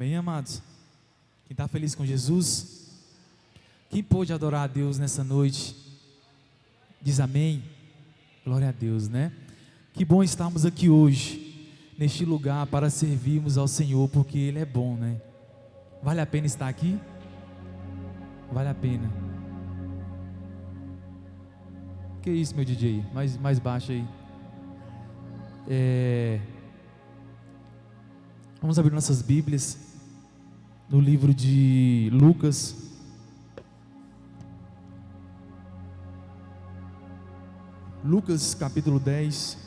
Amém, amados? Quem está feliz com Jesus? Quem pôde adorar a Deus nessa noite? Diz amém? Glória a Deus, né? Que bom estarmos aqui hoje, neste lugar, para servirmos ao Senhor, porque Ele é bom, né? Vale a pena estar aqui? Vale a pena. Que isso, meu DJ? Mais baixo aí. Vamos abrir nossas Bíblias no livro de Lucas. Lucas capítulo 10.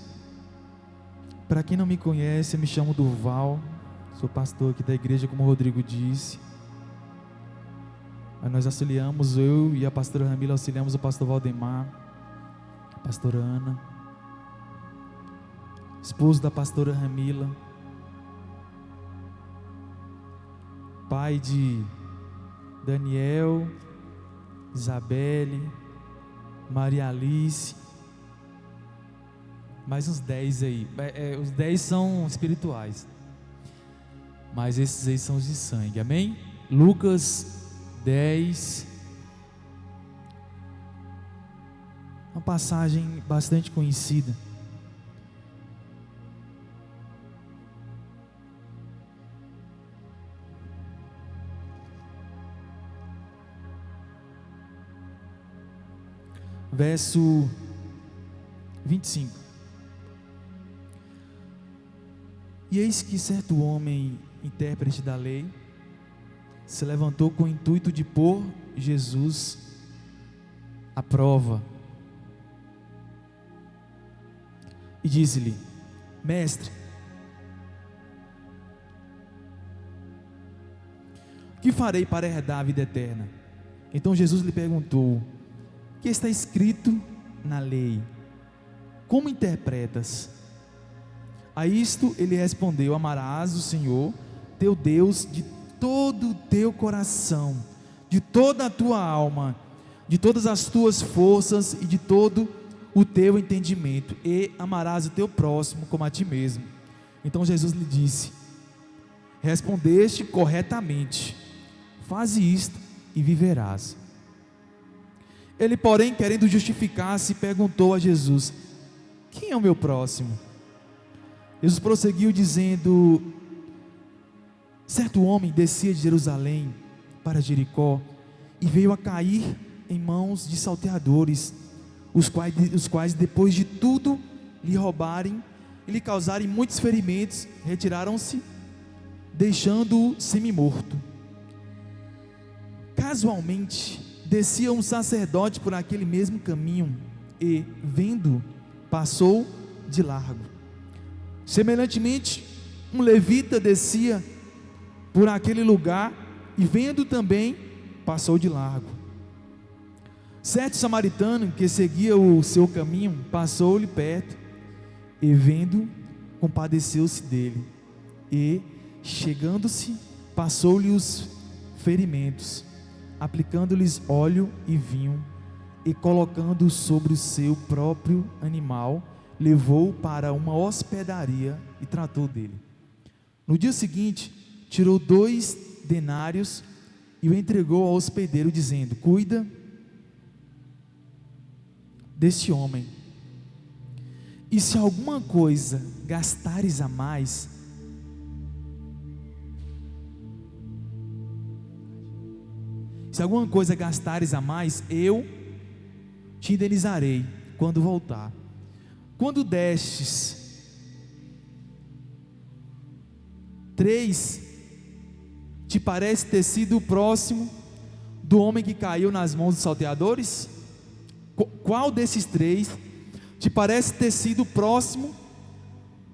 Para quem não me conhece, eu me chamo Durval, sou pastor aqui da igreja, como o Rodrigo disse. Nós auxiliamos, eu e a pastora Ramila auxiliamos o pastor Valdemar, a pastora Ana, esposo da pastora Ramila, pai de Daniel, Isabelle, Maria Alice, mais uns 10 aí. Os 10 são espirituais, mas esses aí são os de sangue, amém? Lucas 10, uma passagem bastante conhecida. Verso 25. E eis que certo homem, intérprete da lei, se levantou com o intuito de pôr Jesus à prova. E disse-lhe: Mestre, o que farei para herdar a vida eterna? Então Jesus lhe perguntou: o que está escrito na lei? Como interpretas? A isto ele respondeu: amarás o Senhor teu Deus de todo o teu coração, de toda a tua alma, de todas as tuas forças e de todo o teu entendimento, e amarás o teu próximo como a ti mesmo. Então Jesus lhe disse: respondeste corretamente, faze isto e viverás. Ele, porém, querendo justificar-se, perguntou a Jesus: quem é o meu próximo? Jesus prosseguiu dizendo: certo homem descia de Jerusalém para Jericó e veio a cair em mãos de salteadores, os quais depois de tudo lhe roubarem e lhe causarem muitos ferimentos, retiraram-se, deixando-o semi-morto. Casualmente descia um sacerdote por aquele mesmo caminho e, vendo, passou de largo. Semelhantemente, um levita descia por aquele lugar e, vendo também, passou de largo. Certo samaritano que seguia o seu caminho passou-lhe perto e, vendo, compadeceu-se dele e, chegando-se, passou-lhe os ferimentos, aplicando-lhes óleo e vinho, e colocando-o sobre o seu próprio animal, levou-o para uma hospedaria e tratou dele. No dia seguinte, tirou 2 denários e o entregou ao hospedeiro, dizendo: cuida deste homem, e se alguma coisa gastares a mais, eu te indenizarei quando voltar. Quando destes 3, te parece ter sido o próximo do homem que caiu nas mãos dos salteadores? Qual desses 3 te parece ter sido o próximo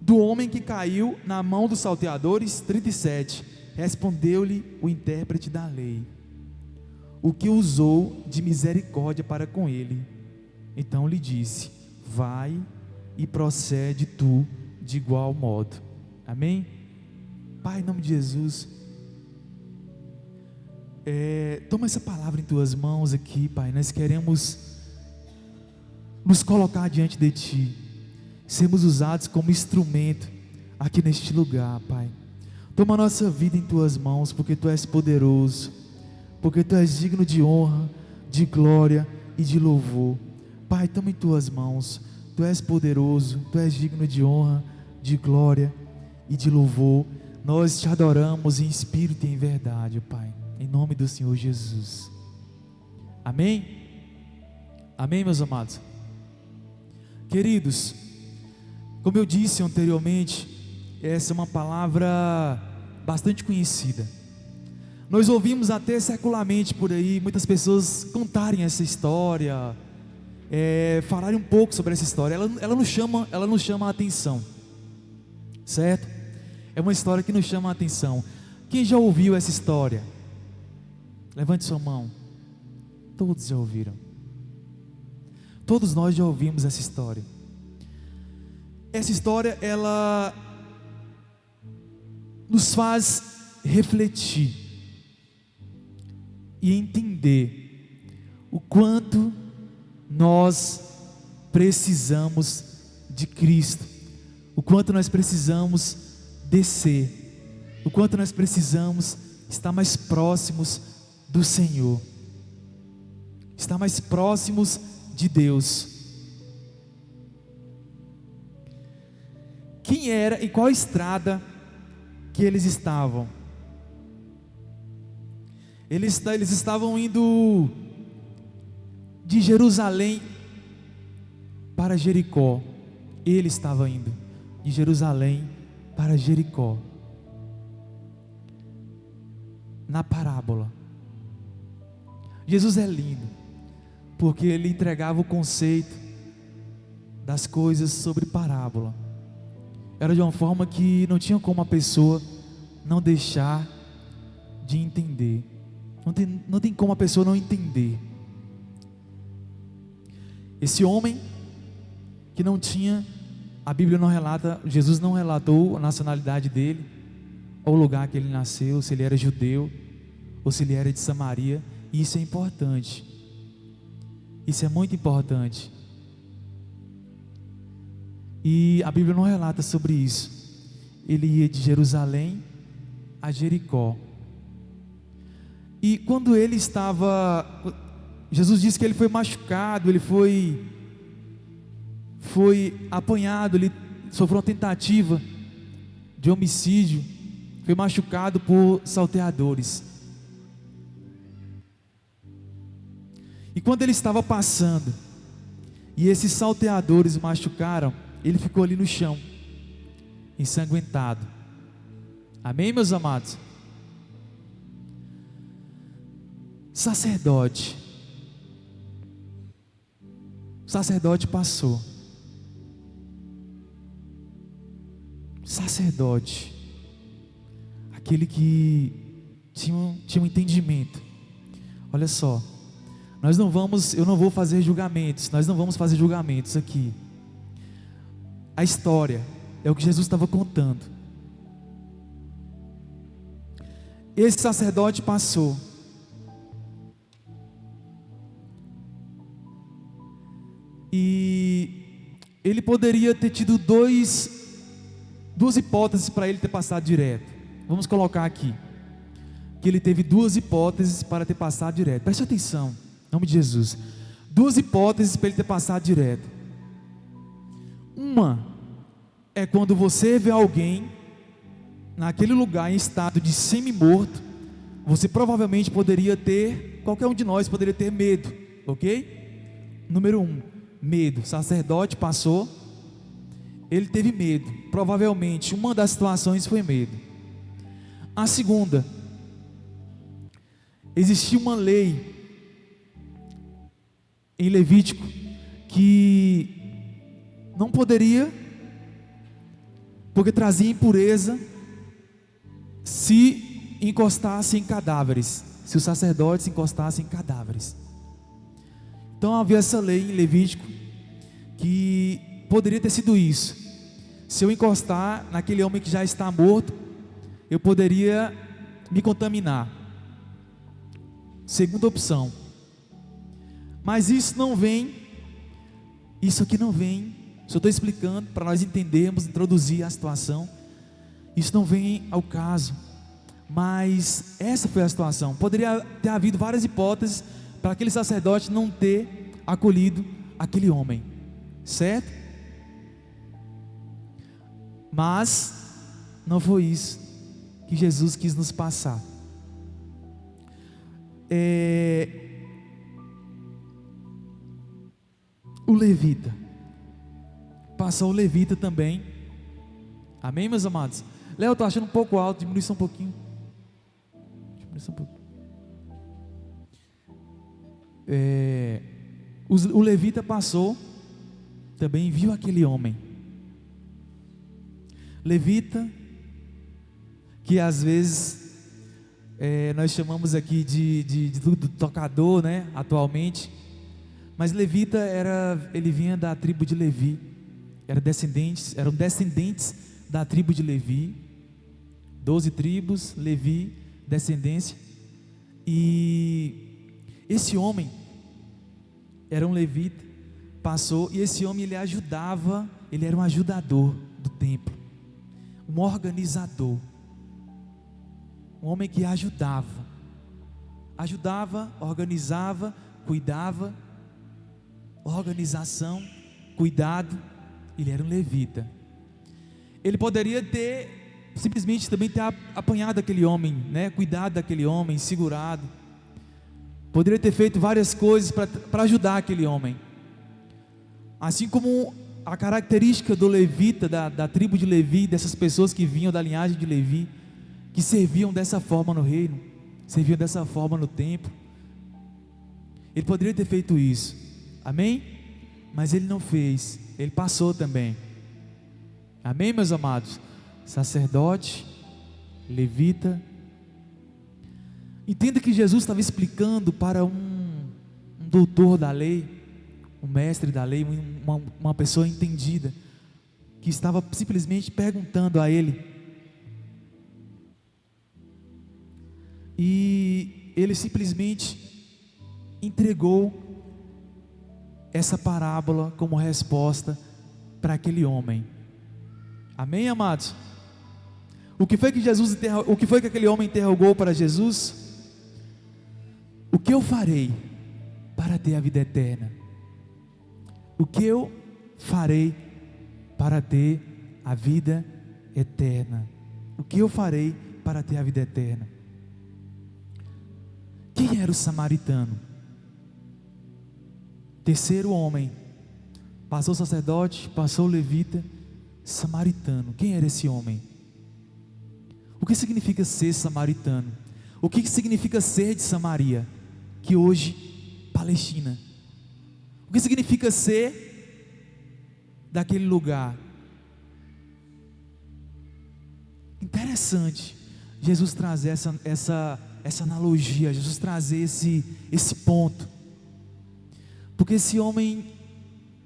do homem que caiu na mão dos salteadores? 37. Respondeu-lhe o intérprete da lei: o que usou de misericórdia para com ele. Então lhe disse: vai e procede tu de igual modo. Amém? Pai, em nome de Jesus, toma essa palavra em tuas mãos aqui, Pai. Nós queremos nos colocar diante de Ti, sermos usados como instrumento aqui neste lugar, Pai. Toma a nossa vida em tuas mãos, porque tu és poderoso, porque tu és digno de honra, de glória e de louvor. Pai, toma em tuas mãos. Tu és poderoso, tu és digno de honra, de glória e de louvor. Nós te adoramos em espírito e em verdade, Pai, em nome do Senhor Jesus. Amém? Amém, meus amados? Queridos, como eu disse anteriormente, essa é uma palavra bastante conhecida. Nós ouvimos até secularmente por aí muitas pessoas contarem essa história, falarem um pouco sobre essa história. Ela nos chama a atenção, certo? É uma história que nos chama a atenção. Quem já ouviu essa história? Levante sua mão. Todos já ouviram. Todos nós já ouvimos essa história. Essa história, ela nos faz refletir e entender o quanto nós precisamos de Cristo, o quanto nós precisamos descer, o quanto nós precisamos estar mais próximos do Senhor, estar mais próximos de Deus. Quem era e qual estrada que eles estavam? Eles estavam indo de Jerusalém para Jericó. Ele estava indo de Jerusalém para Jericó. Na parábola, Jesus é lindo, porque ele entregava o conceito das coisas sobre parábola. Era de uma forma que não tinha como a pessoa não deixar de entender. Não tem como a pessoa não entender. Esse homem que não tinha, a Bíblia não relata, Jesus não relatou a nacionalidade dele, ou o lugar que ele nasceu, se ele era judeu, ou se ele era de Samaria. E isso é importante. Isso é muito importante. E a Bíblia não relata sobre isso. Ele ia de Jerusalém a Jericó. E quando ele estava, Jesus disse que ele foi machucado, ele foi apanhado, ele sofreu uma tentativa de homicídio, foi machucado por salteadores. E quando ele estava passando, e esses salteadores machucaram, ele ficou ali no chão, ensanguentado. Amém, meus amados? Sacerdote passou. Sacerdote, aquele que tinha um entendimento. Olha só, eu não vou fazer julgamentos, nós não vamos fazer julgamentos aqui. A história é o que Jesus estava contando. Esse sacerdote passou. E ele poderia ter tido duas hipóteses para ele ter passado direto. Vamos colocar aqui que ele teve duas hipóteses para ter passado direto. Preste atenção, em nome de Jesus. Duas hipóteses para ele ter passado direto. Uma é quando você vê alguém naquele lugar em estado de semi-morto, você provavelmente poderia ter, qualquer um de nós poderia ter medo, ok? Número 1, medo. Sacerdote passou, ele teve medo. Provavelmente uma das situações foi medo. A segunda, existia uma lei em Levítico que não poderia, porque trazia impureza, se encostasse em cadáveres, se os sacerdotes encostassem em cadáveres. Então havia essa lei em Levítico que poderia ter sido isso. Se eu encostar naquele homem que já está morto, eu poderia me contaminar. Segunda opção. Mas isso aqui não vem. Só estou explicando para nós entendermos, introduzir a situação. Isso não vem ao caso, mas essa foi a situação. Poderia ter havido várias hipóteses para aquele sacerdote não ter acolhido aquele homem, certo? Mas não foi isso que Jesus quis nos passar. O levita, passou o levita também. Amém, meus amados? Léo, estou achando um pouco alto, diminui só um pouquinho. O levita passou, também viu aquele homem. Levita, que às vezes nós chamamos aqui de tocador, né? Atualmente. Mas levita ele vinha da tribo de Levi, eram descendentes da tribo de Levi, 12 tribos, Levi, descendência. E esse homem era um levita, passou, e esse homem ele ajudava, ele era um ajudador do templo, um organizador, um homem que ajudava, organizava, cuidava. Organização, cuidado. Ele era um levita. Ele poderia ter simplesmente também ter apanhado aquele homem, né? Cuidado daquele homem, segurado. Poderia ter feito várias coisas para ajudar aquele homem. Assim como a característica do levita, da tribo de Levi, dessas pessoas que vinham da linhagem de Levi, que serviam dessa forma no reino, serviam dessa forma no templo. Ele poderia ter feito isso. Amém? Mas ele não fez, ele passou também. Amém, meus amados? Sacerdote, levita. Entenda que Jesus estava explicando para um doutor da lei, um mestre da lei, uma pessoa entendida, que estava simplesmente perguntando a ele. E ele simplesmente entregou essa parábola como resposta para aquele homem. Amém, amados? O que foi que aquele homem interrogou para Jesus? O que eu farei para ter a vida eterna? O que eu farei para ter a vida eterna? O que eu farei para ter a vida eterna? Quem era o samaritano? Terceiro homem, passou o sacerdote, passou o levita, samaritano. Quem era esse homem? O que significa ser samaritano? O que significa ser de Samaria, que hoje Palestina? O que significa ser daquele lugar? Interessante Jesus trazer essa analogia, Jesus trazer esse ponto. Porque esse homem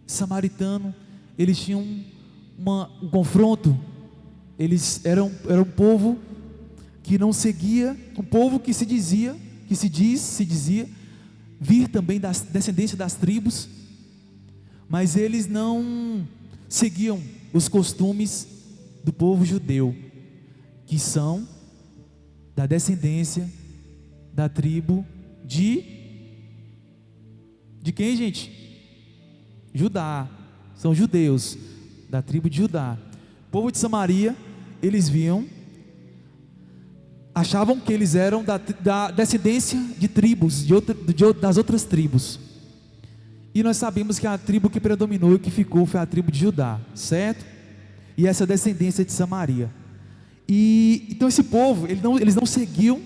samaritano, eles tinham um confronto. Eles eram um povo que não seguia, um povo que se dizia vir também da descendência das tribos, mas eles não seguiam os costumes do povo judeu, que são da descendência da tribo de quem, gente? Judá. São judeus da tribo de Judá. O povo de Samaria, eles achavam que eles eram da descendência de tribos, das outras tribos. E nós sabemos que a tribo que predominou e que ficou foi a tribo de Judá, certo? E essa descendência de Samaria. E então esse povo, eles não seguiam,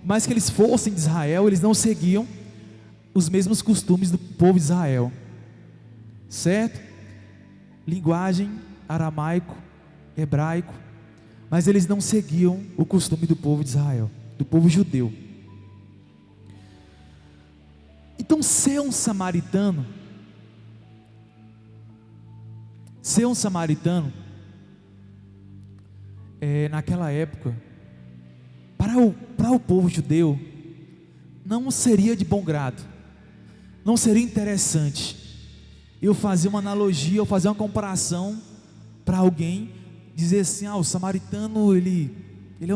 mais que eles fossem de Israel, eles não seguiam os mesmos costumes do povo de Israel, certo? Linguagem aramaico, hebraico, mas eles não seguiam o costume do povo de Israel, do povo judeu. Então ser um samaritano, naquela época, para o povo judeu, não seria de bom grado, não seria interessante eu fazer uma analogia, ou fazer uma comparação para alguém dizer assim, o samaritano, ele é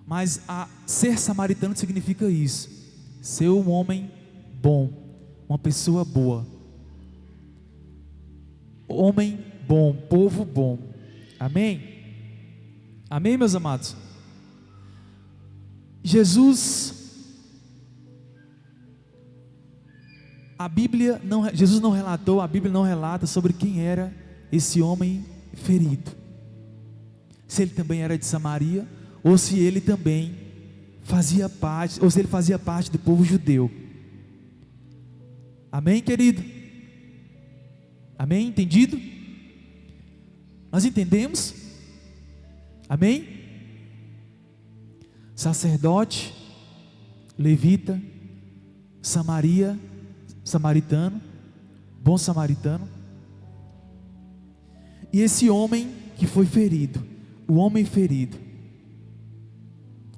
mas ser samaritano significa isso, ser um homem bom, uma pessoa boa, homem bom, povo bom, amém? Amém, meus amados? Jesus não relatou, a Bíblia não relata sobre quem era esse homem ferido, se ele também era de Samaria, ou se ele também fazia parte, ou se ele fazia parte do povo judeu. Amém, querido? Amém, entendido? Nós entendemos? Amém? Sacerdote, levita, samaritano, bom samaritano, e esse homem que foi ferido, o homem ferido.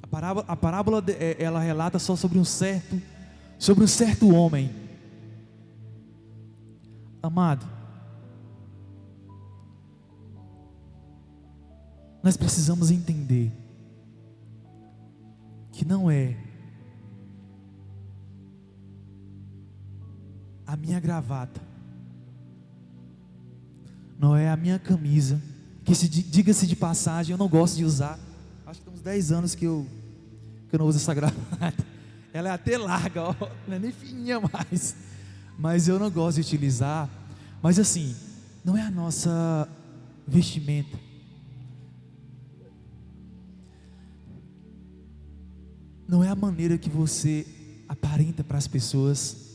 A parábola ela relata só sobre um certo homem. Amado, nós precisamos entender que não é a minha gravata, não é a minha camisa, que diga-se de passagem, eu não gosto de usar. Acho que tem uns 10 anos que eu não uso essa gravata. Ela é até larga, não é nem fininha mais, mas eu não gosto de utilizar. Mas assim, não é a nossa vestimenta. Não é a maneira que você aparenta para as pessoas.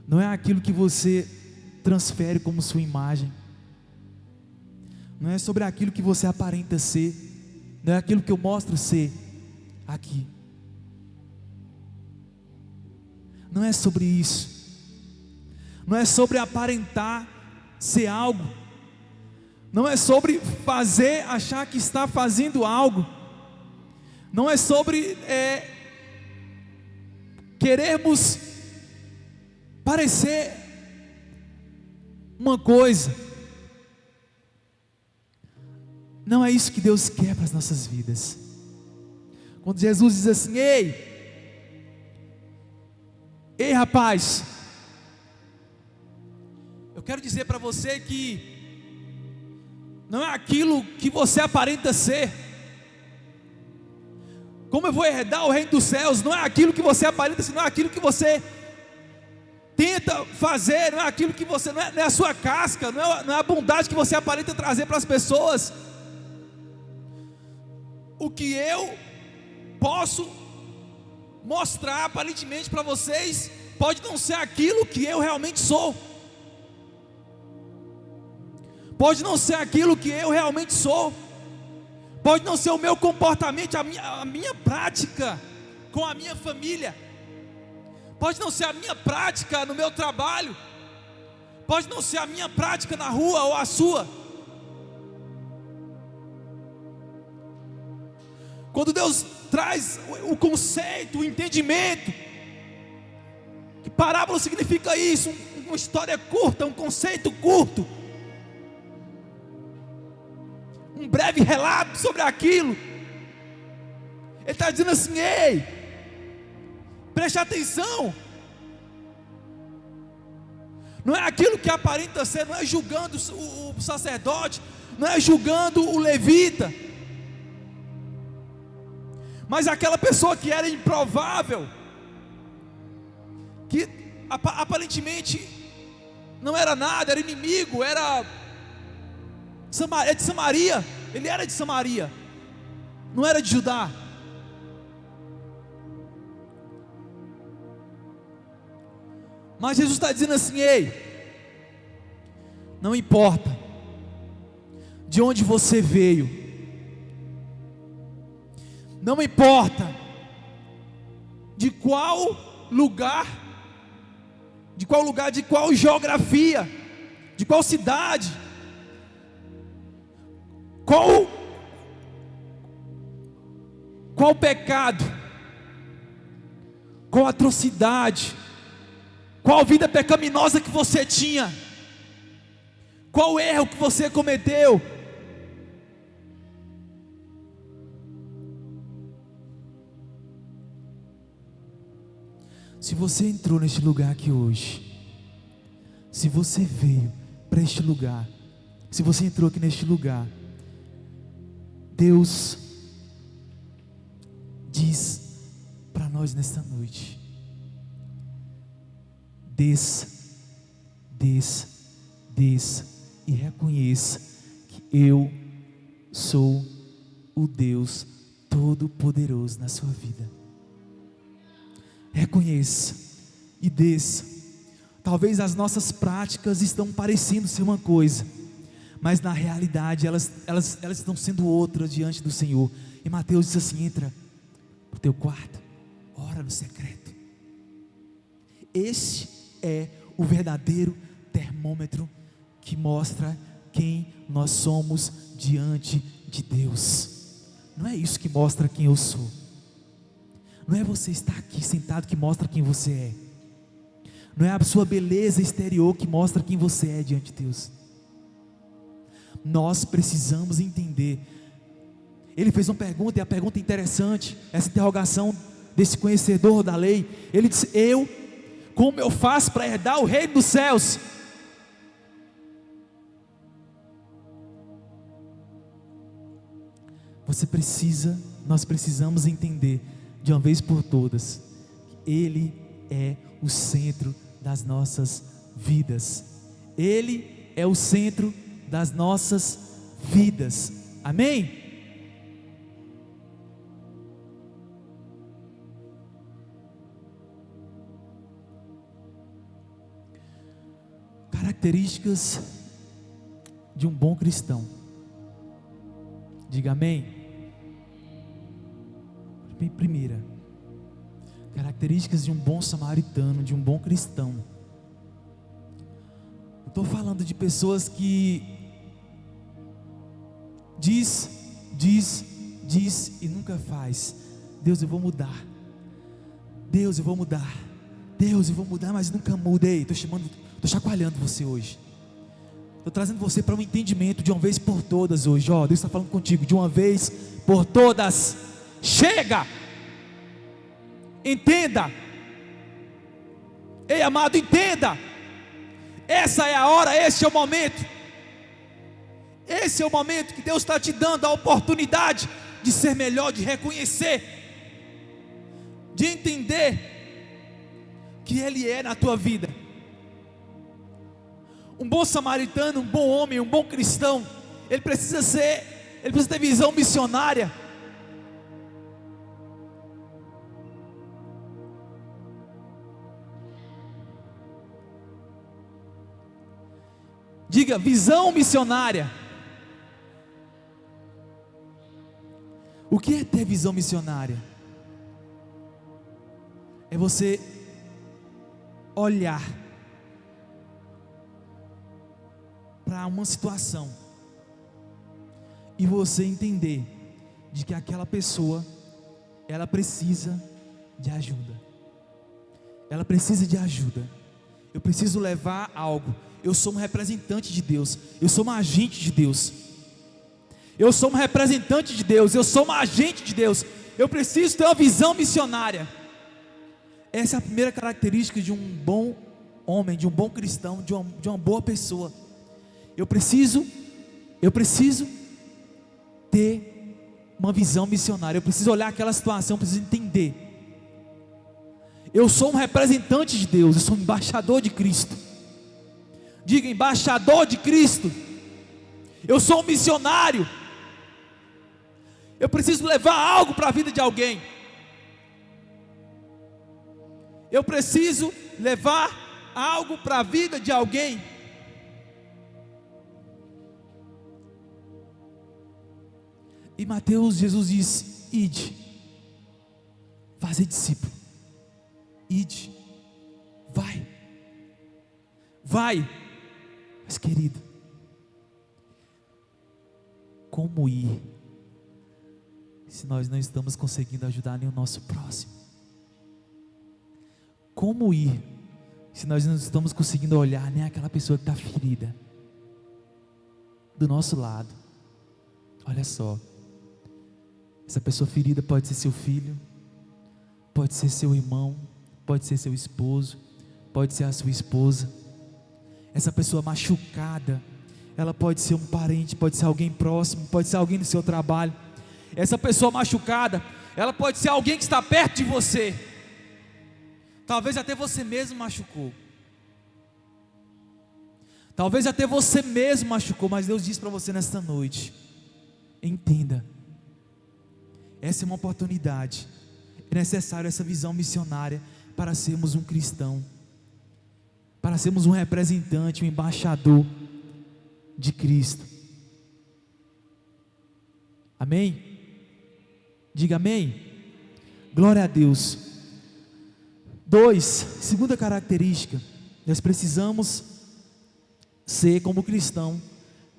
Não é aquilo que você transfere como sua imagem. Não é sobre aquilo que você aparenta ser. Não é aquilo que eu mostro ser aqui. Não é sobre isso. Não é sobre aparentar ser algo. Não é sobre achar que está fazendo algo. Não é sobre querermos parecer uma coisa. Não é isso que Deus quer para as nossas vidas. Quando Jesus diz assim: ei rapaz, eu quero dizer para você que não é aquilo que você aparenta ser. Como eu vou herdar o reino dos céus? Não é aquilo que você aparenta ser, não é aquilo que você tenta fazer, não é aquilo que você, não é a sua casca, não é a bondade que você aparenta trazer para as pessoas. O que eu posso mostrar aparentemente para vocês pode não ser aquilo que eu realmente sou. Pode não ser aquilo que eu realmente sou. Pode não ser o meu comportamento, a minha prática com a minha família. Pode não ser a minha prática no meu trabalho. Pode não ser a minha prática na rua ou a sua. Quando Deus traz o conceito, o entendimento, que parábola significa isso, uma história curta, um conceito curto, um breve relato sobre aquilo. Ele está dizendo assim: ei, preste atenção. Não é aquilo que aparenta ser, não é julgando o sacerdote, não é julgando o levita, mas aquela pessoa que era improvável, que aparentemente não era nada, era inimigo, era de Samaria. Ele era de Samaria, não era de Judá. Mas Jesus está dizendo assim: ei, não importa de onde você veio, não importa de qual lugar, de qual geografia, de qual cidade, qual pecado, qual atrocidade, qual vida pecaminosa que você tinha, Qual o erro que você cometeu? Se você entrou neste lugar aqui hoje, se você veio para este lugar, se você entrou aqui neste lugar, Deus diz para nós nesta noite: desça e reconheça que eu sou o Deus Todo-Poderoso na sua vida. Reconheça e desça. Talvez as nossas práticas estão parecendo ser uma coisa, mas na realidade elas estão sendo outra diante do Senhor. E Mateus diz assim: entra para o teu quarto, ora no secreto. Este é o verdadeiro termômetro que mostra quem nós somos diante de Deus. Não é isso que mostra quem eu sou. Não é você estar aqui sentado que mostra quem você é. Não é a sua beleza exterior que mostra quem você é diante de Deus. Nós precisamos entender. Ele fez uma pergunta, e a pergunta é interessante, essa interrogação desse conhecedor da lei. Ele disse: como eu faço para herdar o reino dos céus? Nós precisamos entender de uma vez por todas, Ele é o centro das nossas vidas. Ele é o centro das nossas vidas. Amém? Características de um bom cristão. Diga amém. Primeira, características de um bom samaritano, de um bom cristão. Estou falando de pessoas que diz e nunca faz. Deus, eu vou mudar. Deus, eu vou mudar. Deus, eu vou mudar, mas nunca muda. Ei, estou chacoalhando você hoje. Estou trazendo você para um entendimento de uma vez por todas hoje. Deus está falando contigo de uma vez por todas. Chega! Entenda! Ei, amado, entenda! Essa é a hora, esse é o momento. Esse é o momento que Deus está te dando a oportunidade de ser melhor, de reconhecer, de entender que Ele é na tua vida. Um bom samaritano, um bom homem, um bom cristão, ele precisa ter visão missionária. Diga, visão missionária. O que é ter visão missionária? É você olhar para uma situação e você entender de que aquela pessoa, ela precisa de ajuda. Ela precisa de ajuda. Eu preciso levar algo. Eu sou um representante de Deus. Eu sou um agente de Deus. Eu sou um representante de Deus. Eu sou um agente de Deus. Eu preciso ter uma visão missionária. Essa é a primeira característica de um bom homem, de um bom cristão, de uma boa pessoa. Eu preciso ter uma visão missionária. Eu preciso olhar aquela situação, eu preciso entender. Eu sou um representante de Deus. Eu sou um embaixador de Cristo. Diga, embaixador de Cristo. Eu sou um missionário. Eu preciso levar algo para a vida de alguém. Eu preciso levar algo para a vida de alguém. E Mateus, Jesus diz: ide, fazer discípulo. Ide, vai. Mas querido, como ir se nós não estamos conseguindo ajudar nem o nosso próximo? Como ir se nós não estamos conseguindo olhar nem aquela pessoa que está ferida? do nosso lado. Olha só, essa pessoa ferida pode ser seu filho, pode ser seu irmão, pode ser seu esposo, pode ser a sua esposa. Essa pessoa machucada, ela pode ser um parente, pode ser alguém próximo, pode ser alguém do seu trabalho. Essa pessoa machucada, ela pode ser alguém que está perto de você. Talvez até você mesmo machucou. Talvez até você mesmo machucou, mas Deus diz para você nesta noite: entenda, essa é uma oportunidade. É necessário essa visão missionária para sermos um cristão, para sermos um representante, um embaixador de Cristo. Amém? Diga amém. Glória a Deus. Segunda característica, nós precisamos ser como cristão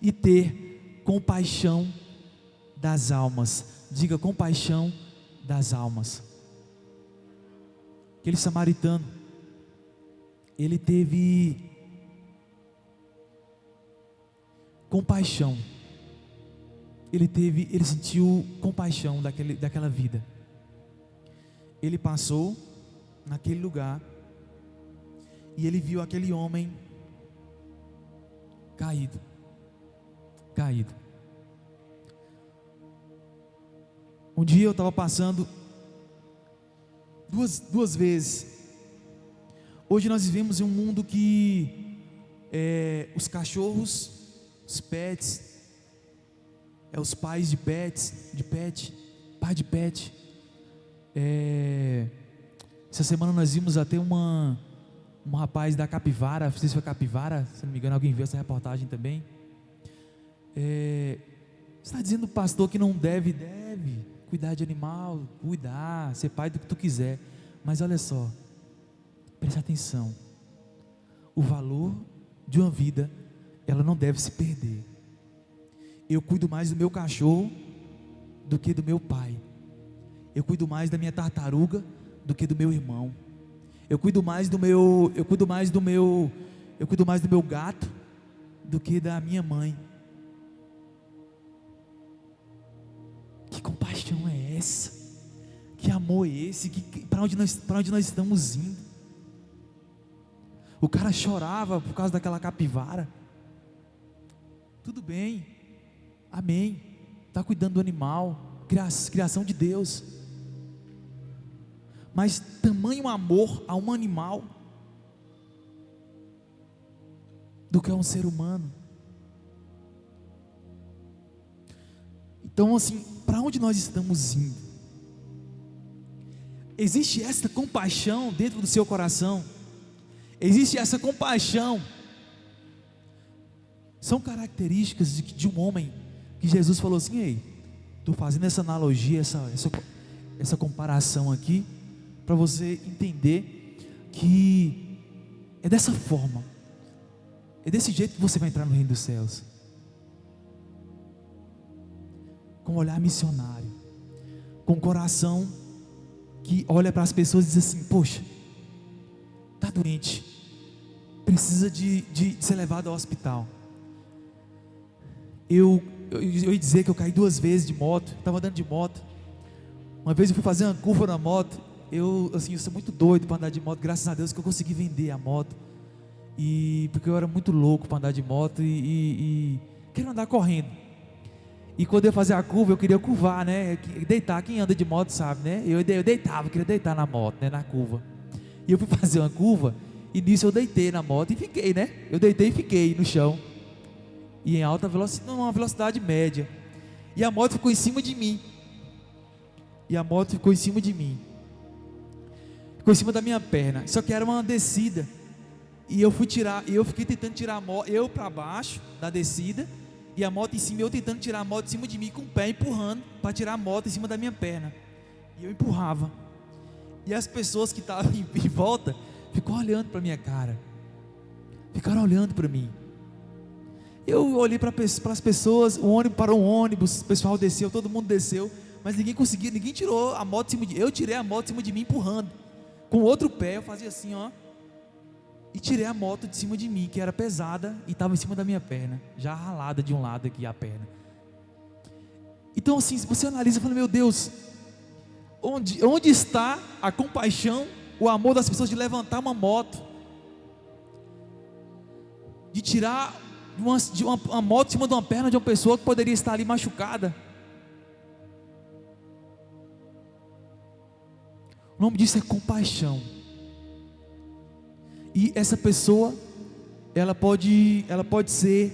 e ter compaixão das almas. Diga: compaixão das almas. Aquele samaritano, ele teve compaixão. Ele sentiu compaixão daquela vida. Ele passou naquele lugar e ele viu aquele homem caído. Um dia eu estava passando duas vezes. Hoje nós vivemos em um mundo que os cachorros, os pets, os pais de pet, pai de pet. Essa semana nós vimos até um rapaz da capivara, não sei se foi capivara, se não me engano, alguém viu essa reportagem também. Você está dizendo, pastor, que não deve cuidar de animal, ser pai do que tu quiser, mas olha só, preste atenção, o valor de uma vida, ela não deve se perder. Eu cuido mais do meu cachorro do que do meu pai. Eu cuido mais da minha tartaruga do que do meu irmão. Eu cuido mais do meu gato do que da minha mãe. Que compaixão é essa? Que amor é esse? Para onde nós estamos indo? O cara chorava por causa daquela capivara. Tudo bem, amém, está cuidando do animal, criação de Deus, mas tamanho amor a um animal do que a um ser humano. Então assim, para onde nós estamos indo? Existe essa compaixão dentro do seu coração? Existe essa compaixão? São características de um homem que Jesus falou assim: ei, estou fazendo essa analogia, essa comparação aqui, para você entender que é dessa forma, é desse jeito que você vai entrar no reino dos céus, com um olhar missionário, com um coração que olha para as pessoas e diz assim: poxa, está doente, precisa de ser levado ao hospital. Eu ia dizer que eu caí 2 vezes de moto, estava andando de moto. Uma vez eu fui fazer uma curva na moto. Eu sou muito doido para andar de moto. Graças a Deus que eu consegui vender a moto. Porque eu era muito louco para andar de moto e quero andar correndo. E quando eu fazia a curva, eu queria curvar, né? Deitar, quem anda de moto sabe, né? Eu queria deitar na moto, né? Na curva. E eu fui fazer uma curva e nisso eu deitei na moto e fiquei, né? Eu deitei e fiquei no chão. E em alta velocidade, uma velocidade média. E a moto ficou em cima de mim. Ficou em cima da minha perna. Só que era uma descida. E eu fiquei tentando tirar a moto, eu para baixo da descida, e a moto em cima, eu tentando tirar a moto em cima de mim com o pé empurrando para tirar a moto em cima da minha perna. E eu empurrava. E as pessoas que estavam em volta ficou olhando para minha cara. Ficaram olhando para mim. Eu olhei para as pessoas, o ônibus parou, o pessoal desceu, todo mundo desceu, mas ninguém tirou a moto de cima de mim. Eu tirei a moto de cima de mim empurrando. Com o outro pé eu fazia assim, ó. e tirei a moto de cima de mim, que era pesada e estava em cima da minha perna, já ralada de um lado aqui a perna. Então assim, se você analisa e fala, meu Deus, onde está a compaixão, o amor das pessoas de levantar uma moto, de tirar uma moto de cima de uma perna de uma pessoa que poderia estar ali machucada? O nome disso é compaixão. E essa pessoa, ela pode ser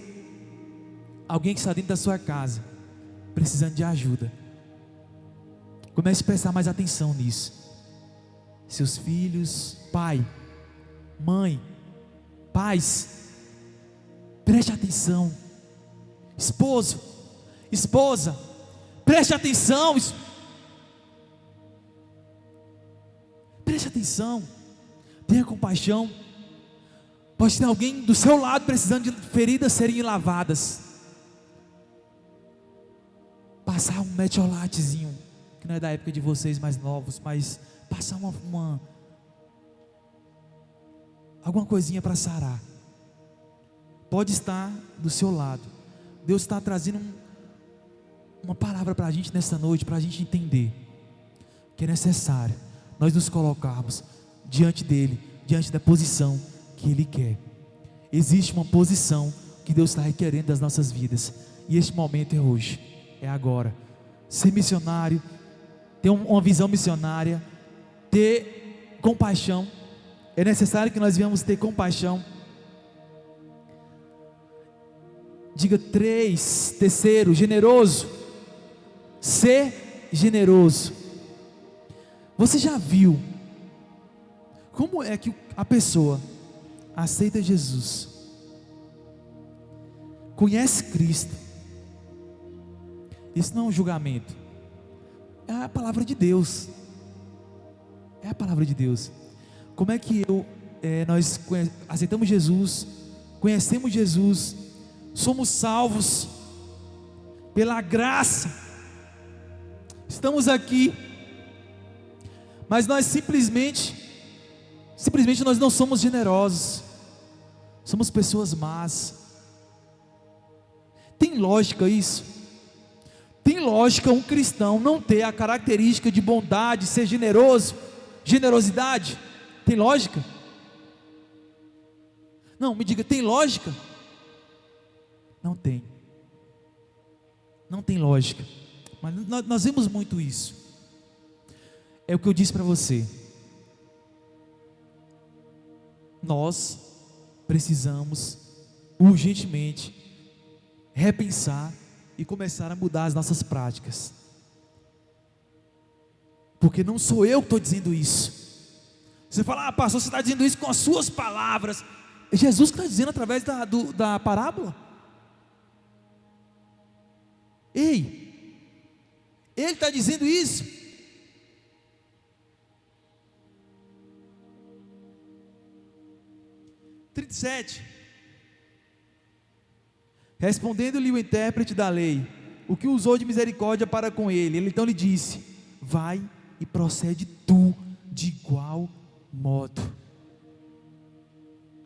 alguém que está dentro da sua casa, precisando de ajuda. Comece a prestar mais atenção nisso. Seus filhos, pai, mãe, pais, preste atenção. Esposo, esposa, preste atenção. Preste atenção. Tenha compaixão. Pode ter alguém do seu lado precisando de feridas serem lavadas. Passar um metiolatezinho, que não é da época de vocês mais novos, mas passar alguma coisinha para sarar. Pode estar do seu lado. Deus está trazendo uma palavra para a gente nessa noite, para a gente entender que é necessário nós nos colocarmos diante dele, diante da posição que ele quer. Existe uma posição que Deus está requerendo das nossas vidas, e este momento é hoje, é agora. Ser missionário, ter uma visão missionária, ter compaixão. É necessário que nós venhamos ter compaixão. Diga terceiro, generoso. Ser generoso. Você já viu como é que a pessoa aceita Jesus, conhece Cristo? Isso não é um julgamento, é a palavra de Deus. É a palavra de Deus. Como é que nós aceitamos Jesus, conhecemos Jesus, somos salvos pela graça, estamos aqui, mas nós simplesmente nós não somos generosos, somos pessoas más. Tem lógica isso? Tem lógica um cristão não ter a característica de bondade, ser generoso, generosidade? Tem lógica? Não, me diga, tem lógica? Não tem. Não tem lógica. Mas nós vemos muito isso. É o que eu disse para você. Nós precisamos urgentemente repensar e começar a mudar as nossas práticas. Porque não sou eu que estou dizendo isso. Você fala, pastor, você está dizendo isso com as suas palavras. É Jesus que está dizendo através da parábola. Ei, Ele está dizendo isso. Respondendo-lhe o intérprete da lei, o que usou de misericórdia para com ele, ele então lhe disse: vai e procede tu de igual modo.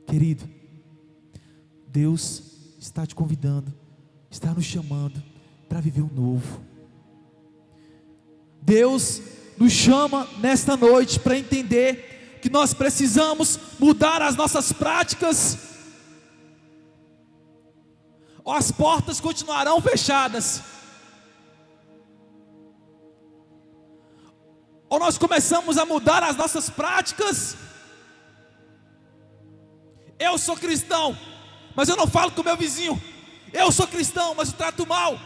Querido, Deus está te convidando, está nos chamando para viver o novo. Deus nos chama nesta noite para entender que nós precisamos mudar as nossas práticas, ou as portas continuarão fechadas. Ou nós começamos a mudar as nossas práticas. Eu sou cristão, mas eu não falo com o meu vizinho. Eu sou cristão, mas eu trato mal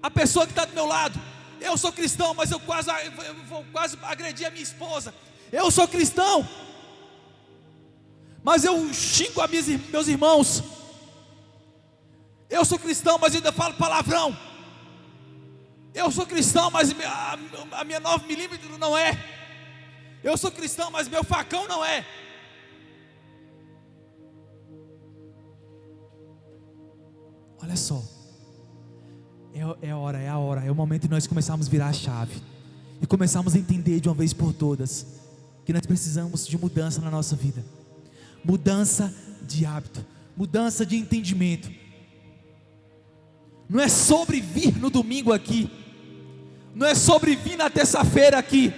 a pessoa que está do meu lado. Eu sou cristão, mas eu vou quase agredir a minha esposa. Eu sou cristão, mas eu xingo meus irmãos. Eu sou cristão, mas ainda falo palavrão. Eu sou cristão, mas a minha 9mm não é. Eu sou cristão, mas meu facão não é. Olha só, é a hora, é o momento de nós começarmos a virar a chave e começarmos a entender de uma vez por todas que nós precisamos de mudança na nossa vida. mudança de hábito, mudança de entendimento. Não é sobre vir no domingo aqui, não é sobre vir na terça-feira aqui,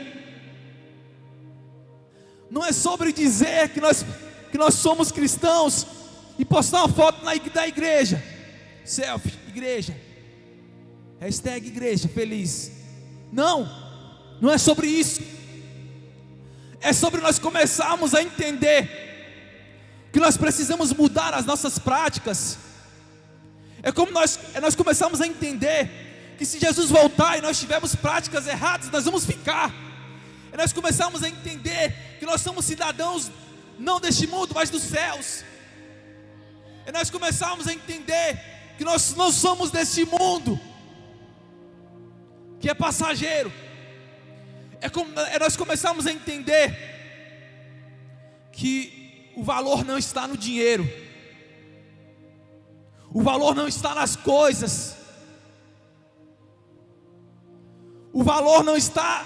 não é sobre dizer que nós somos cristãos e postar uma foto da igreja, selfie, igreja, hashtag igreja feliz. Não é sobre isso. É sobre nós começarmos a entender que nós precisamos mudar as nossas práticas. É como nós começamos a entender que se Jesus voltar e nós tivermos práticas erradas, nós vamos ficar. É nós começamos a entender que nós somos cidadãos não deste mundo, mas dos céus. É nós começamos a entender que nós não somos deste mundo, que é passageiro. Nós começamos a entender que o valor não está no dinheiro, o valor não está nas coisas, o valor não está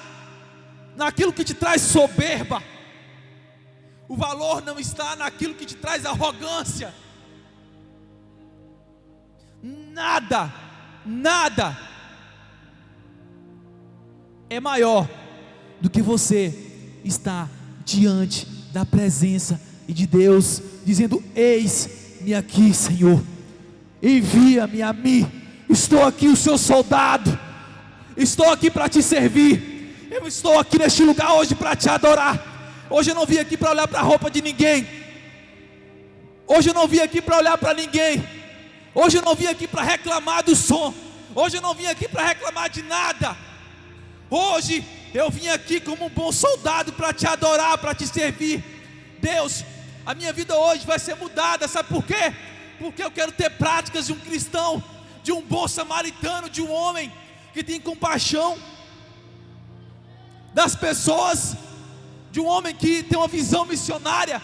naquilo que te traz soberba, o valor não está naquilo que te traz arrogância. Nada é maior do que você estar diante da presença e de Deus, dizendo: eis-me aqui, Senhor, envia-me a mim, estou aqui, o seu soldado, estou aqui para te servir, eu estou aqui neste lugar hoje para te adorar. Hoje eu não vim aqui para olhar para a roupa de ninguém, hoje eu não vim aqui para olhar para ninguém, hoje eu não vim aqui para reclamar do som, hoje eu não vim aqui para reclamar de nada. Hoje eu vim aqui como um bom soldado para te adorar, para te servir. Deus, a minha vida hoje vai ser mudada, sabe por quê? Porque eu quero ter práticas de um cristão, de um bom samaritano, de um homem que tem compaixão das pessoas, de um homem que tem uma visão missionária.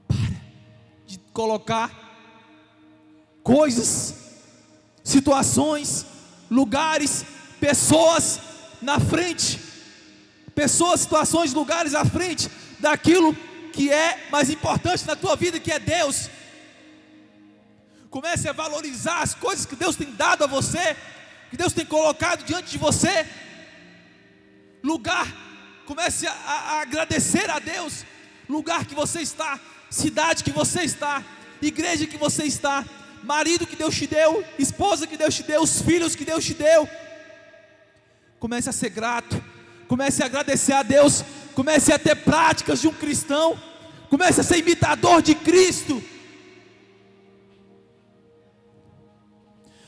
Para de colocar coisas, situações, lugares, pessoas na frente, pessoas, situações, lugares à frente daquilo que é mais importante na tua vida, que é Deus. Comece a valorizar as coisas que Deus tem dado a você, que Deus tem colocado diante de você. Comece a agradecer a Deus. Lugar que você está, cidade que você está, igreja que você está, marido que Deus te deu, esposa que Deus te deu, os filhos que Deus te deu. Comece a ser grato, comece a agradecer a Deus, comece a ter práticas de um cristão, comece a ser imitador de Cristo.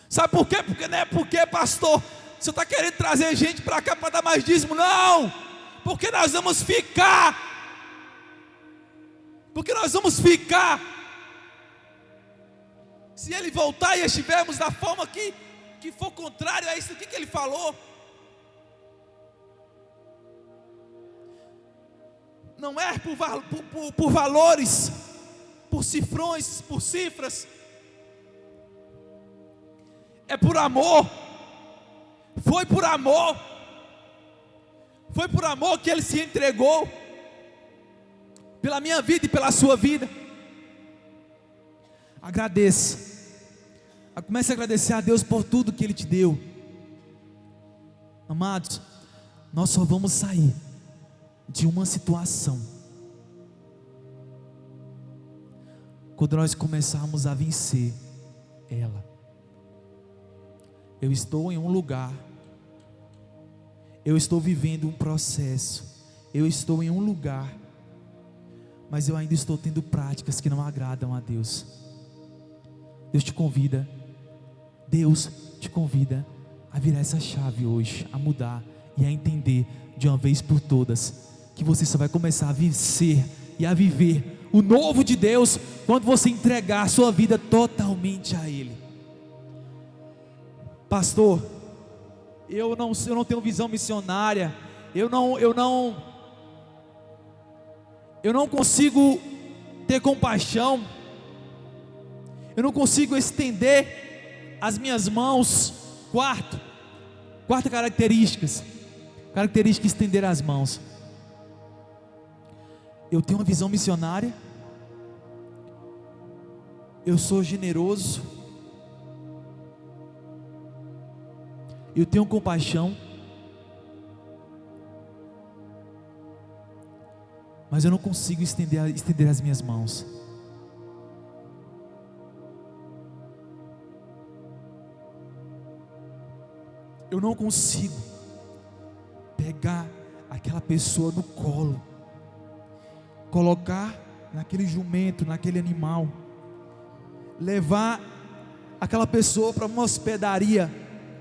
Sabe por quê? Porque não é porque, pastor, você está querendo trazer gente para cá para dar mais dízimo. Não, porque nós vamos ficar, se ele voltar e estivermos da forma que for contrário a isso aqui que ele falou. Não é por valores, por cifrões, por cifras, é por amor. Foi por amor que ele se entregou, pela minha vida e pela sua vida. Agradeça, comece a agradecer a Deus por tudo que Ele te deu. Amados, nós só vamos sair de uma situação quando nós começarmos a vencer ela. Eu estou em um lugar, eu estou vivendo um processo, eu estou em um lugar, mas eu ainda estou tendo práticas que não agradam a Deus. Deus te convida a virar essa chave hoje, a mudar e a entender de uma vez por todas que você só vai começar a vencer e a viver o novo de Deus quando você entregar a sua vida totalmente a Ele. Pastor, eu não tenho visão missionária, eu não consigo ter compaixão, eu não consigo estender as minhas mãos. Quarta característica, estender as mãos. eu tenho uma visão missionária, eu sou generoso, eu tenho compaixão, mas eu não consigo estender as minhas mãos. Eu não consigo pegar aquela pessoa no colo, colocar naquele jumento, naquele animal, levar aquela pessoa para uma hospedaria.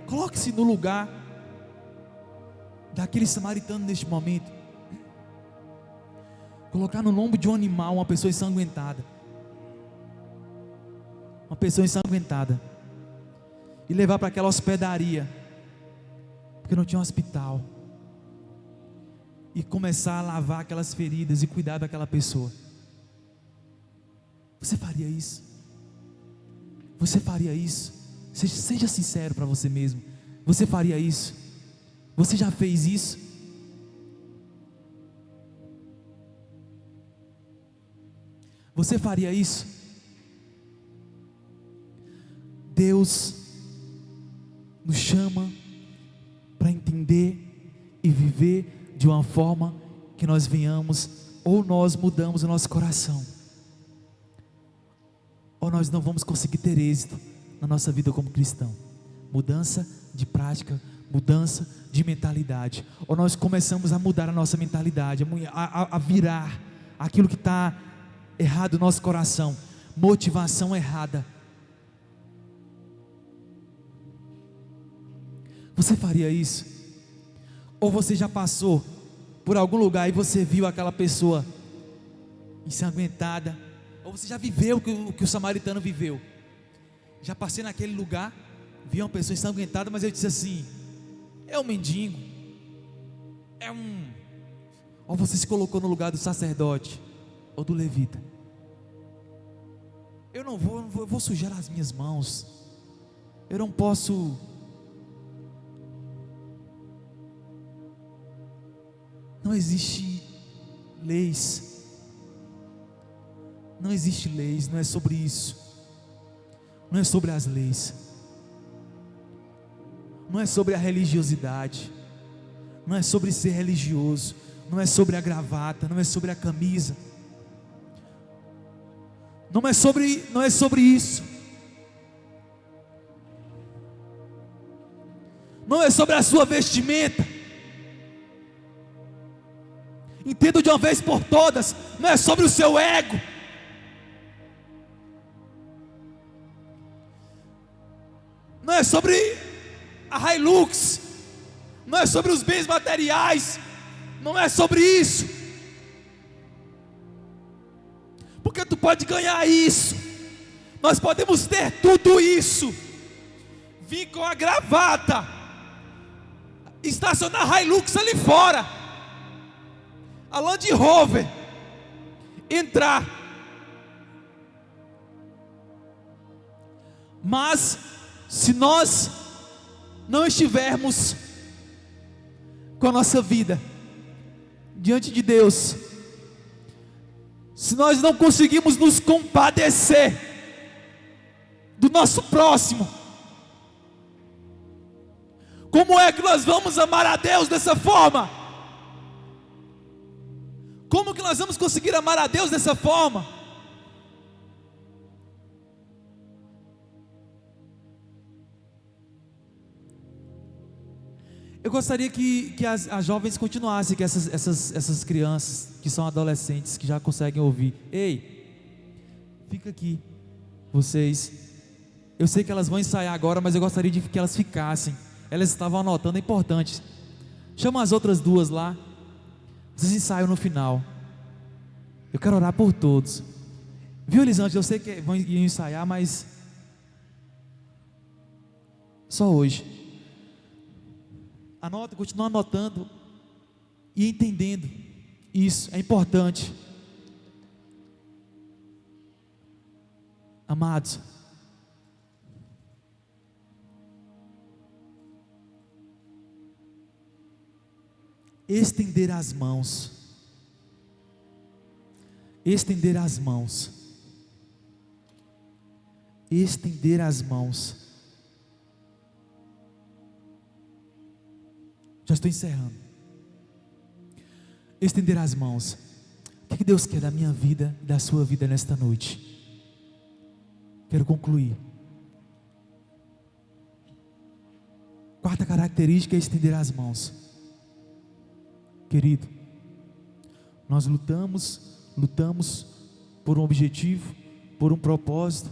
Coloque-se no lugar daquele samaritano neste momento. Colocar no lombo de um animal uma pessoa ensanguentada, e levar para aquela hospedaria, porque não tinha um hospital, e começar a lavar aquelas feridas e cuidar daquela pessoa. Você faria isso? Você faria isso? Seja sincero para você mesmo. Você faria isso? Você já fez isso? Você faria isso? Deus nos chama para entender e viver de uma forma que nós venhamos, ou nós mudamos o nosso coração, ou nós não vamos conseguir ter êxito na nossa vida como cristão. Mudança de prática, mudança de mentalidade. Ou nós começamos a mudar a nossa mentalidade, a virar aquilo que está errado no nosso coração, motivação errada. Você faria isso? Ou você já passou por algum lugar e você viu aquela pessoa ensanguentada? Ou você já viveu o que o samaritano viveu? Já passei naquele lugar, vi uma pessoa ensanguentada, mas eu disse assim: é um mendigo, Ou você se colocou no lugar do sacerdote ou do levita? Eu vou sujar as minhas mãos, eu não posso. Não existe leis, não existe leis, não é sobre isso, não é sobre as leis, não é sobre a religiosidade, não é sobre ser religioso, não é sobre a gravata, não é sobre a camisa, não é sobre isso, não é sobre a sua vestimenta. Entenda de uma vez por todas, não é sobre o seu ego, não é sobre a Hilux, não é sobre os bens materiais, não é sobre isso, porque tu pode ganhar isso, nós podemos ter tudo isso, vir com a gravata, estacionar a Hilux ali fora, a Land Rover, entrar, mas se nós não estivermos com a nossa vida diante de Deus, se nós não conseguimos nos compadecer do nosso próximo, como é que nós vamos amar a Deus dessa forma? Como que nós vamos conseguir amar a Deus dessa forma? Eu gostaria que as jovens continuassem, que essas crianças que são adolescentes, que já conseguem ouvir. Ei, fica aqui, vocês. Eu sei que elas vão ensaiar agora, mas eu gostaria de que elas ficassem. Elas estavam anotando, é importante. Chama as outras duas lá. Vocês ensaiam no final. Eu quero orar por todos. Viu, Elisante? Eu sei que vão ensaiar, mas só hoje. Anota, continua anotando e entendendo. Isso é importante. Amados, estender as mãos Estender as mãos. Estender as mãos. Já estou encerrando. Estender as mãos. O que Deus quer da minha vida e da sua vida nesta noite? Quero concluir. Quarta característica é estender as mãos. Querido, nós lutamos por um objetivo, por um propósito,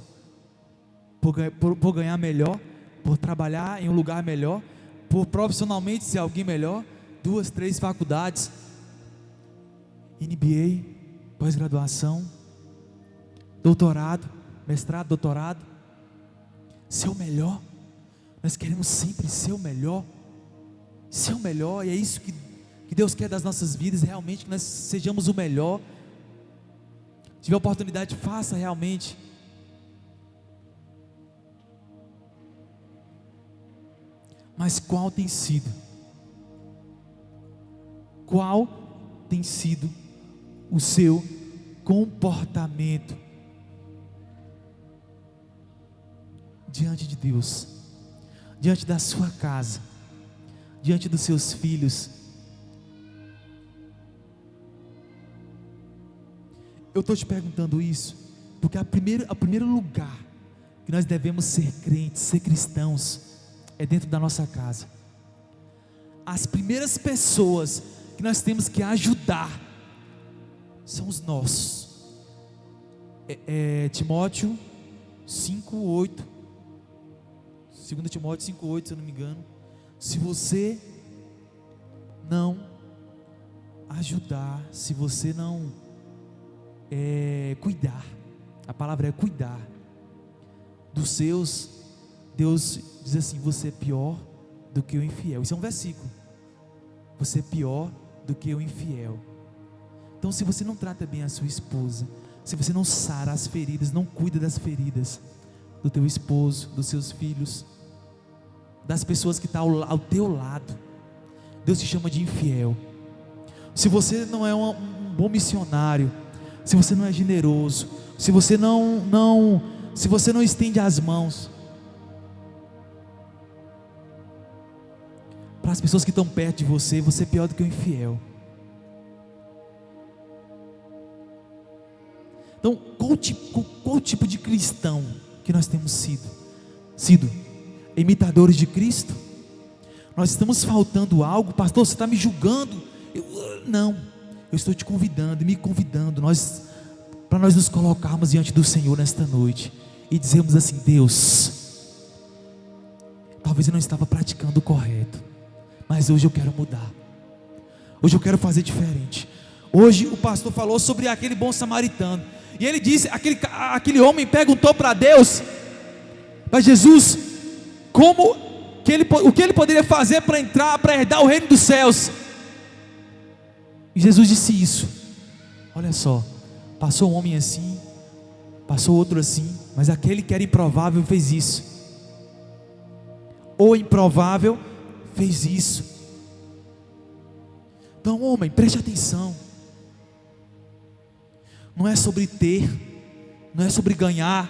por ganhar melhor, por trabalhar em um lugar melhor, por profissionalmente ser alguém melhor, 2, 3 faculdades, MBA, pós-graduação, doutorado, mestrado, doutorado, ser o melhor. Nós queremos sempre ser o melhor, e é isso que Deus quer das nossas vidas, realmente que nós sejamos o melhor. Se tiver oportunidade, faça realmente. Mas qual tem sido o seu comportamento diante de Deus, diante da sua casa, diante dos seus filhos? Eu estou te perguntando isso porque o primeiro lugar que nós devemos ser crentes, ser cristãos, é dentro da nossa casa. As primeiras pessoas que nós temos que ajudar são os nossos. Timóteo 5:8, 2 Timóteo 5:8, se eu não me engano. Se você não ajudar, se você não cuidar, a palavra é cuidar dos seus, Deus diz assim: você é pior do que o infiel. Isso é um versículo. Você é pior do que o infiel. Então, se você não trata bem a sua esposa, se você não sara as feridas, não cuida das feridas do teu esposo, dos seus filhos, das pessoas que estão ao teu lado, Deus te chama de infiel. Se você não é um bom missionário, se você não é generoso, se você se você não estende as mãos para as pessoas que estão perto de você, você é pior do que o infiel. Então, qual tipo de cristão que nós temos sido? Imitadores de Cristo? Nós estamos faltando algo? Pastor, você está me julgando? Não, eu estou te convidando, me convidando, para nós nos colocarmos diante do Senhor nesta noite e dizermos assim: Deus, talvez eu não estava praticando o correto, mas hoje eu quero mudar, hoje eu quero fazer diferente. Hoje o pastor falou sobre aquele bom samaritano, e ele disse, aquele homem perguntou para Deus, para Jesus, o que ele poderia fazer para herdar o reino dos céus. E Jesus disse isso. Olha só, passou um homem assim, passou outro assim, mas aquele que era improvável fez isso. O improvável fez isso. Então, homem, preste atenção. Não é sobre ter, não é sobre ganhar,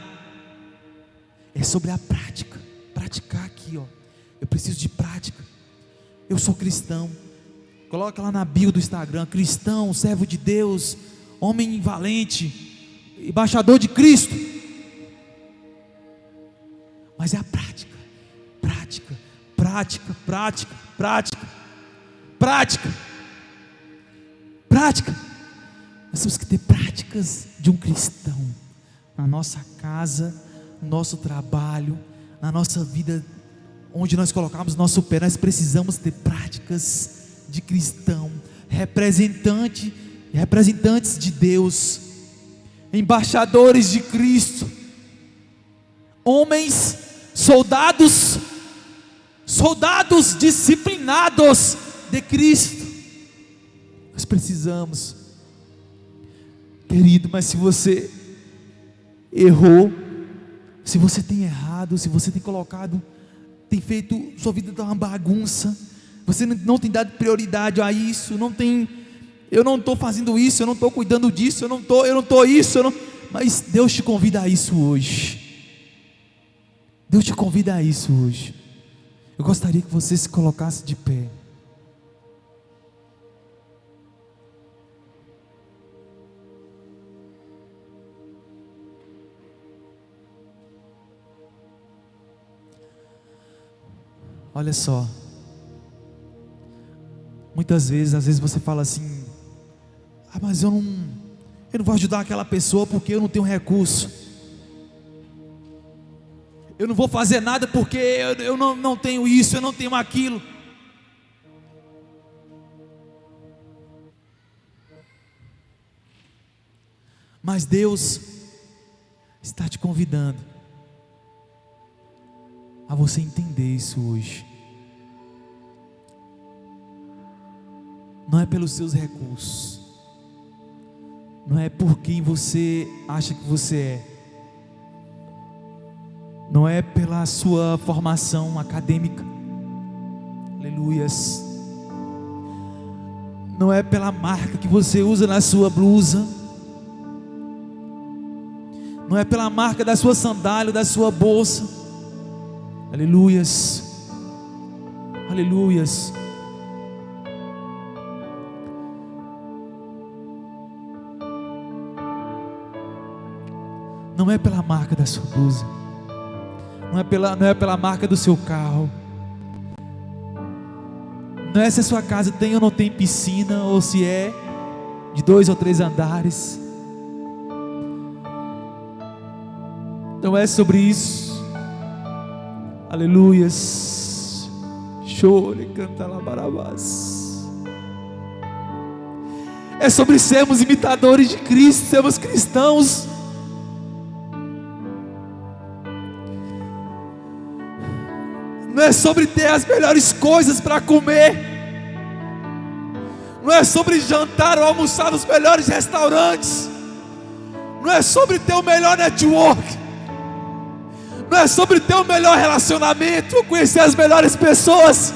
é sobre a prática. Praticar aqui, ó. Eu preciso de prática. Eu sou cristão. Coloca lá na bio do Instagram: cristão, servo de Deus, homem valente, embaixador de Cristo. Mas é a prática. Nós temos que ter práticas de um cristão na nossa casa, no nosso trabalho, na nossa vida, onde nós colocamos nosso pé. Nós precisamos ter práticas de cristão, representantes de Deus, embaixadores de Cristo, homens, soldados disciplinados de Cristo. Nós precisamos, querido. Mas se você errou, se você tem errado, se você tem feito sua vida uma bagunça, você não tem dado prioridade a isso, não tem eu não estou fazendo isso, eu não estou cuidando disso, eu não estou isso, mas Deus te convida a isso hoje. Deus te convida a isso hoje. Eu gostaria que você se colocasse de pé. Olha só, muitas vezes, às vezes você fala assim: mas eu não vou ajudar aquela pessoa porque eu não tenho recurso, eu não vou fazer nada porque eu não tenho isso, eu não tenho aquilo. Mas Deus está te convidando a você entender isso hoje. Não é pelos seus recursos, não é por quem você acha que você é, não é pela sua formação acadêmica, aleluias, não é pela marca que você usa na sua blusa, não é pela marca da sua sandália, da sua bolsa, aleluias, aleluias. Não é pela marca da sua blusa, não é pela marca do seu carro, não é se a sua casa tem ou não tem piscina, ou se é de 2 ou 3 andares. Não é sobre isso, aleluias. Chore, canta lá, barabás. É sobre sermos imitadores de Cristo, sermos cristãos. Não é sobre ter as melhores coisas para comer, não é sobre jantar ou almoçar nos melhores restaurantes, não é sobre ter o melhor network, não é sobre ter o melhor relacionamento ou conhecer as melhores pessoas.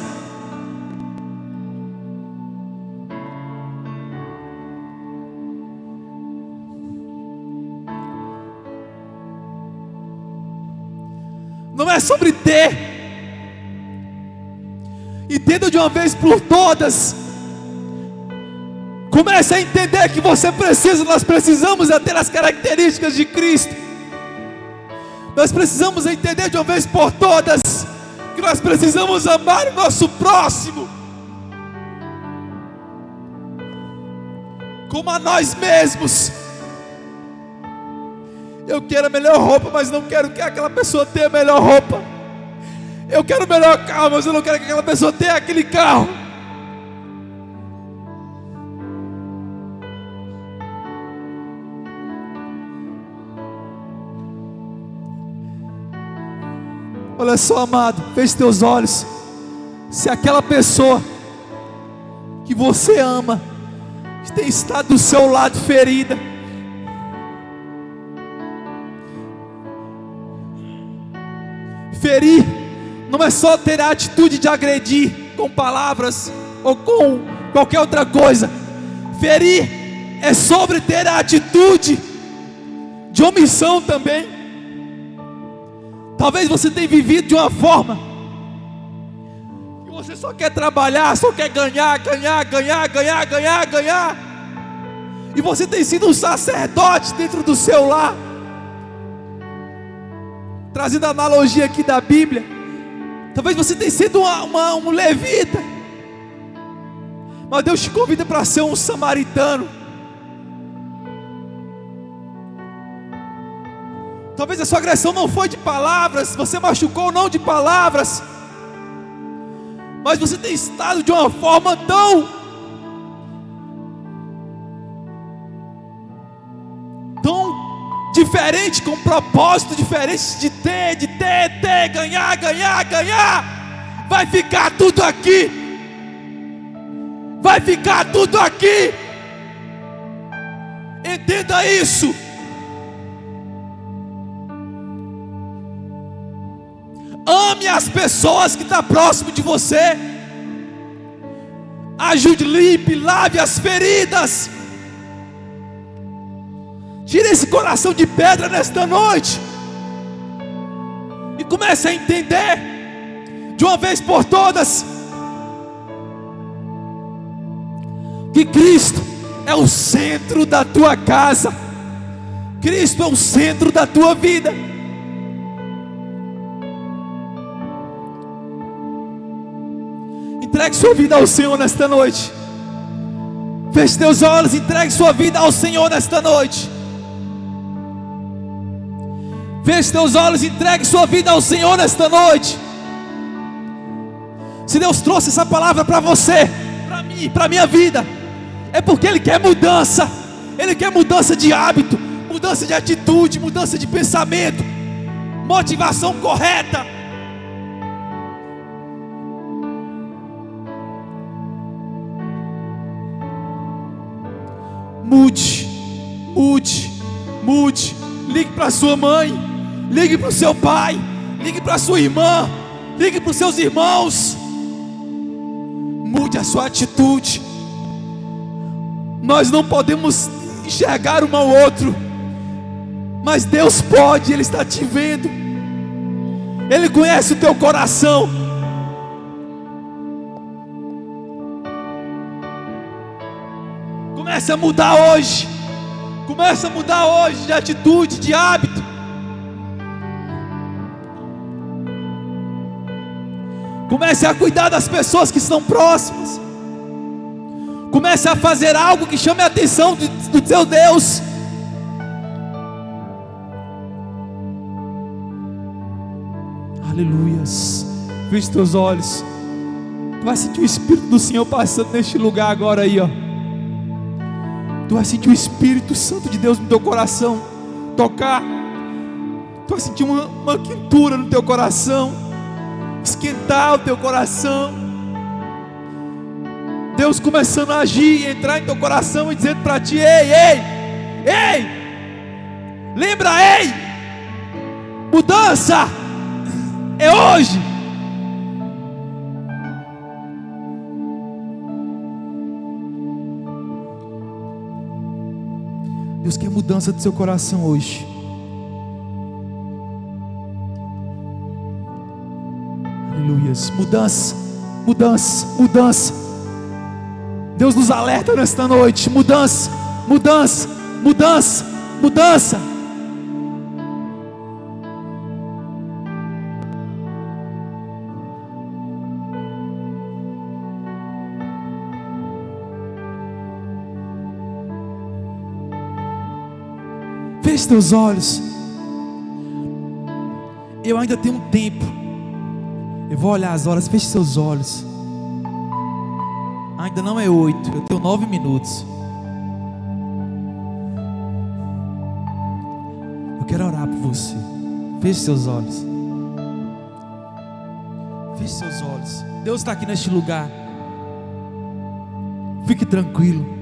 Não é sobre ter. Entenda de uma vez por todas. Comece a entender que nós precisamos ter as características de Cristo. Nós precisamos entender de uma vez por todas que nós precisamos amar o nosso próximo como a nós mesmos. Eu quero a melhor roupa, mas não quero que aquela pessoa tenha a melhor roupa. Eu quero o melhor carro, mas eu não quero que aquela pessoa tenha aquele carro. Olha só, amado, feche teus olhos. Se aquela pessoa que você ama tem estado do seu lado ferida, ferir não é só ter a atitude de agredir com palavras ou com qualquer outra coisa. Ferir é sobre ter a atitude de omissão também. Talvez você tenha vivido de uma forma que você só quer trabalhar, só quer ganhar. E você tem sido um sacerdote dentro do seu lar. Trazendo a analogia aqui da Bíblia, talvez você tenha sido um levita, mas Deus te convida para ser um samaritano. Talvez a sua agressão não foi de palavras, você machucou não de palavras, mas você tem estado de uma forma tão diferente, com propósito diferente de ter, ganhar. Vai ficar tudo aqui. Vai ficar tudo aqui. Entenda isso. Ame as pessoas que estão próximo de você. Ajude, limpe, lave as feridas. Tire esse coração de pedra nesta noite. E comece a entender, de uma vez por todas, que Cristo é o centro da tua casa. Cristo é o centro da tua vida. Entregue sua vida ao Senhor nesta noite. Feche teus olhos, entregue sua vida ao Senhor nesta noite. Feche teus olhos, entregue sua vida ao Senhor nesta noite. Se Deus trouxe essa palavra para você, para mim, para a minha vida, é porque Ele quer mudança. Ele quer mudança de hábito, mudança de atitude, mudança de pensamento, motivação correta. Mude, mude, mude. Ligue para sua mãe, ligue para o seu pai, ligue para sua irmã, ligue para os seus irmãos. Mude a sua atitude. Nós não podemos enxergar um ao outro, mas Deus pode. Ele está te vendo. Ele conhece o teu coração. Comece a mudar hoje. Comece a mudar hoje de atitude, de hábito. Comece a cuidar das pessoas que estão próximas. Comece a fazer algo que chame a atenção do seu Deus. Aleluias. Feche teus olhos. Tu vai sentir o Espírito do Senhor passando neste lugar agora aí, ó. Tu vai sentir o Espírito Santo de Deus no teu coração tocar. Tu vai sentir uma quentura no teu coração, esquentar o teu coração. Deus começando a agir e entrar em teu coração e dizendo para ti: ei, ei, ei, lembra, ei, mudança é hoje. Deus quer mudança do seu coração hoje. Aleluias. Mudança, mudança, mudança. Deus nos alerta nesta noite. Mudança, mudança, mudança, mudança. Feche teus olhos. Eu ainda tenho um tempo. Eu vou olhar as horas. Feche seus olhos. Ainda não é 8. Eu tenho 9 minutos. Eu quero orar por você. Feche seus olhos. Feche seus olhos. Deus está aqui neste lugar. Fique tranquilo.